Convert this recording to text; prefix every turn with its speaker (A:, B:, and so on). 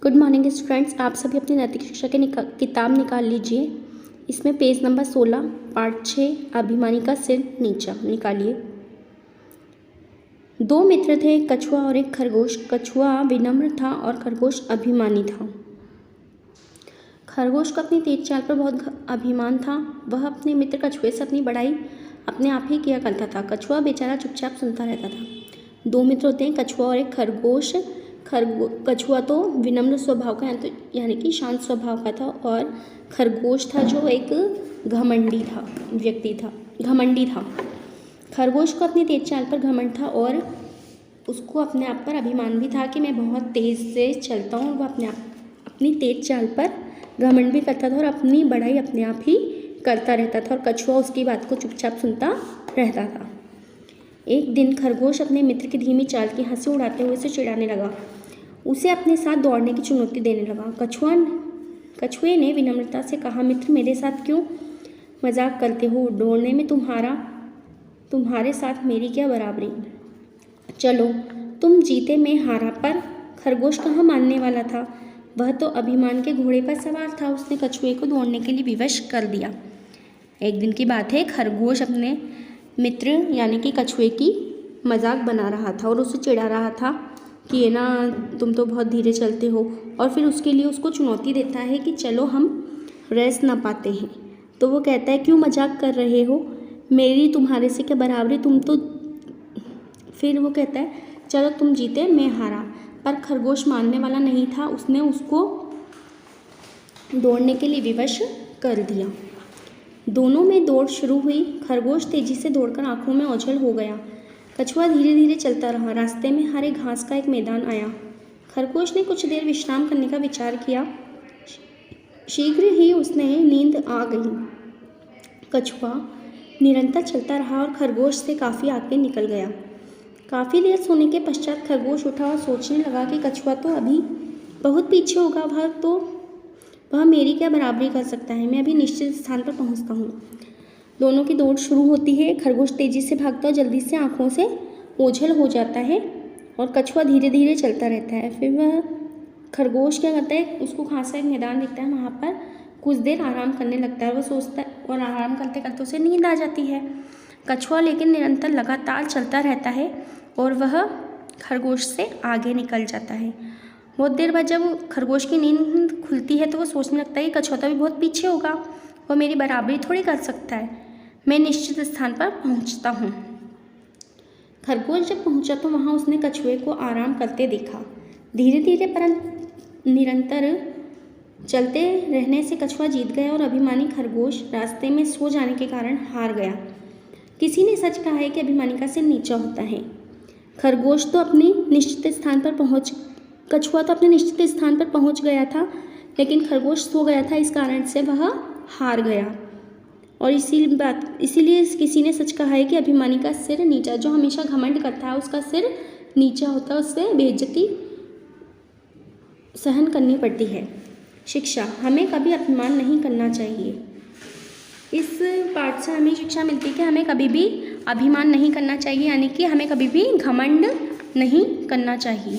A: Good morning students, आप सभी अपनी नैतिक शिक्षा की किताब निकाल लीजिए। इसमें पेज नंबर 16 पार्ट 6 अभिमानी का सिर नीचा निकालिए। दो मित्र थे, एक कछुआ और एक खरगोश। कछुआ विनम्र था और खरगोश अभिमानी था। खरगोश को अपनी तेज चाल पर बहुत अभिमान था। वह अपने मित्र कछुए से अपनी बड़ाई अपने आप ही किया करता था। कछुआ बेचारा चुपचाप सुनता रहता था। दो मित्र होते हैं, कछुआ और एक खरगोश। कछुआ तो विनम्र स्वभाव का यानी कि शांत स्वभाव का था, और खरगोश था जो एक घमंडी था। खरगोश को अपनी तेज चाल पर घमंड था और उसको अपने आप पर अभिमान भी था कि मैं बहुत तेज़ से चलता हूँ। वह अपनी तेज चाल पर घमंड भी करता था और अपनी बड़ाई अपने आप ही करता रहता था, और कछुआ उसकी बात को चुपचाप सुनता रहता था। एक दिन खरगोश अपने मित्र की धीमी चाल की हंसी उड़ाते हुए उसे चिढ़ाने लगा। उसे अपने साथ दौड़ने की चुनौती देने लगा। कछुए ने विनम्रता से कहा, मित्र मेरे साथ क्यों मजाक करते हो? दौड़ने में तुम्हारे साथ मेरी क्या बराबरी? चलो तुम जीते मैं हारा। पर खरगोश कहाँ मानने वाला था। वह तो अभिमान के घोड़े पर सवार था। उसने कछुए को दौड़ने के लिए विवश कर दिया। एक दिन की बात है, खरगोश अपने मित्र यानी कि कछुए की मजाक बना रहा था और उसे चिढ़ा रहा था कि ये ना तुम तो बहुत धीरे चलते हो, और फिर उसके लिए उसको चुनौती देता है कि चलो हम रेस ना पाते हैं। तो वो कहता है, क्यों मजाक कर रहे हो, मेरी तुम्हारे से क्या बराबरी, तुम तो। फिर वो कहता है, चलो तुम जीते मैं हारा। पर खरगोश मानने वाला नहीं था। उसने उसको दौड़ने के लिए विवश कर दिया। दोनों में दौड़ शुरू हुई। खरगोश तेजी से दौड़कर आंखों में ओझल हो गया। कछुआ धीरे धीरे चलता रहा। रास्ते में हरे घास का एक मैदान आया। खरगोश ने कुछ देर विश्राम करने का विचार किया। शीघ्र ही उसने नींद आ गई। कछुआ निरंतर चलता रहा और खरगोश से काफ़ी आगे निकल गया। काफ़ी देर सोने के पश्चात खरगोश उठा और सोचने लगा कि कछुआ तो अभी बहुत पीछे होगा। वह मेरी क्या बराबरी कर सकता है। मैं अभी निश्चित स्थान पर पहुंचता हूँ। दोनों की दौड़ शुरू होती है। खरगोश तेजी से भागता और जल्दी से आंखों से ओझल हो जाता है, और कछुआ धीरे धीरे चलता रहता है। फिर वह खरगोश क्या करता है, उसको घास का एक मैदान दिखता है, वहाँ पर कुछ देर आराम करने लगता है। वह सोचता है, और आराम करते करते उसे नींद आ जाती है। कछुआ लेकिन निरंतर लगातार चलता रहता है और वह खरगोश से आगे निकल जाता है। बहुत देर बाद जब खरगोश की नींद खुलती है तो वो सोचने लगता है कि कछुआ तो भी बहुत पीछे होगा, वह मेरी बराबरी थोड़ी कर सकता है। मैं निश्चित स्थान पर पहुंचता हूँ। खरगोश जब पहुंचा तो वहाँ उसने कछुए को आराम करते देखा। धीरे धीरे परंतु निरंतर चलते रहने से कछुआ जीत गया और अभिमानी खरगोश रास्ते में सो जाने के कारण हार गया। किसी ने सच कहा है कि अभिमानी का सिर नीचा होता है। कछुआ तो अपने निश्चित स्थान पर पहुंच गया था, लेकिन खरगोश सो गया था। इस कारण से वह हार गया। और इसीलिए किसी ने सच कहा है कि अभिमानी का सिर नीचा, जो हमेशा घमंड करता है उसका सिर नीचा होता है, उससे बेइज्जती सहन करनी पड़ती है। शिक्षा, हमें कभी अपमान नहीं करना चाहिए। इस पाठ से हमें शिक्षा मिलती है कि हमें कभी भी अभिमान नहीं करना चाहिए, यानी कि हमें कभी भी घमंड नहीं करना चाहिए।